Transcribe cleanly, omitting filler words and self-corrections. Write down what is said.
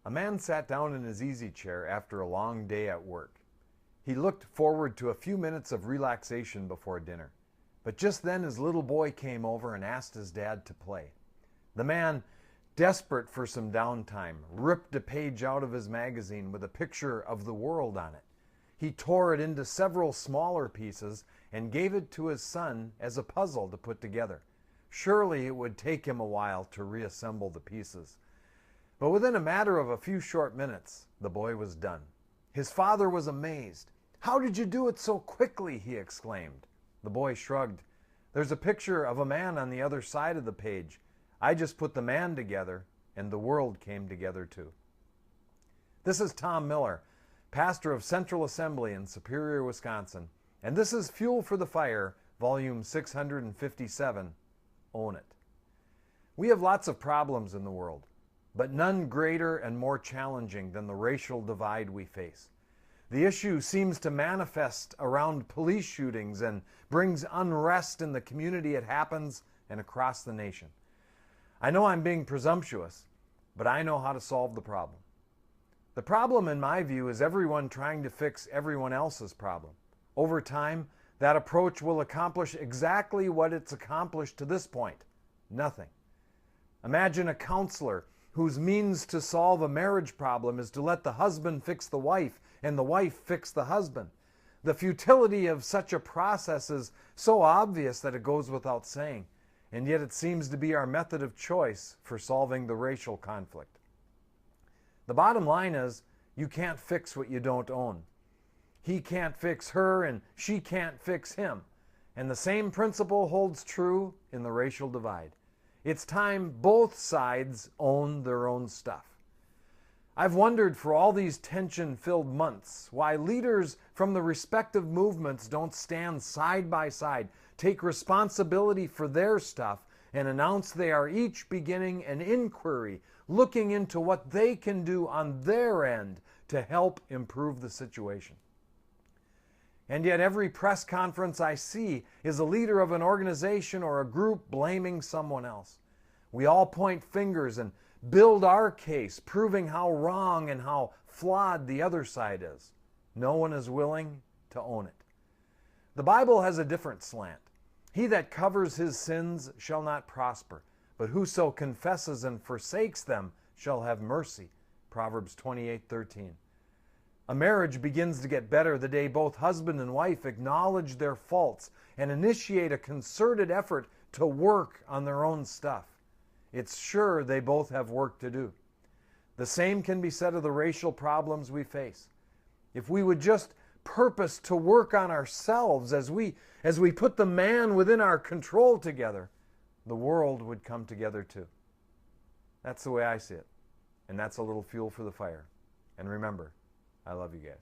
A man sat down in his easy chair after a long day at work. He looked forward to a few minutes of relaxation before dinner. But just then his little boy came over and asked his dad to play. The man, desperate for some downtime, ripped a page out of his magazine with a picture of the world on it. He tore it into several smaller pieces and gave it to his son as a puzzle to put together. Surely it would take him a while to reassemble the pieces. But within a matter of a few short minutes, the boy was done. His father was amazed. "How did you do it so quickly?" he exclaimed. The boy shrugged. "There's a picture of a man on the other side of the page. I just put the man together, and the world came together too." This is Tom Miller, pastor of Central Assembly in Superior, Wisconsin, and this is Fuel for the Fire, volume 657, Own It. We have lots of problems in the world, but none greater and more challenging than the racial divide we face. The issue seems to manifest around police shootings and brings unrest in the community it happens and across the nation. I know I'm being presumptuous, but I know how to solve the problem. The problem, in my view, is everyone trying to fix everyone else's problem. Over time, that approach will accomplish exactly what it's accomplished to this point: nothing. Imagine a counselor whose means to solve a marriage problem is to let the husband fix the wife and the wife fix the husband. The futility of such a process is so obvious that it goes without saying, and yet it seems to be our method of choice for solving the racial conflict. The bottom line is, you can't fix what you don't own. He can't fix her and she can't fix him. And the same principle holds true in the racial divide. It's time both sides own their own stuff. I've wondered for all these tension-filled months why leaders from the respective movements don't stand side by side, take responsibility for their stuff, and announce they are each beginning an inquiry, looking into what they can do on their end to help improve the situation. And yet every press conference I see is a leader of an organization or a group blaming someone else. We all point fingers and build our case, proving how wrong and how flawed the other side is. No one is willing to own it. The Bible has a different slant. "He that covers his sins shall not prosper, but whoso confesses and forsakes them shall have mercy." Proverbs 28:13. A marriage begins to get better the day both husband and wife acknowledge their faults and initiate a concerted effort to work on their own stuff. It's sure they both have work to do. The same can be said of the racial problems we face. If we would just purpose to work on ourselves as we put the man within our control together, the world would come together too. That's the way I see it. And that's a little fuel for the fire. And remember, I love you guys.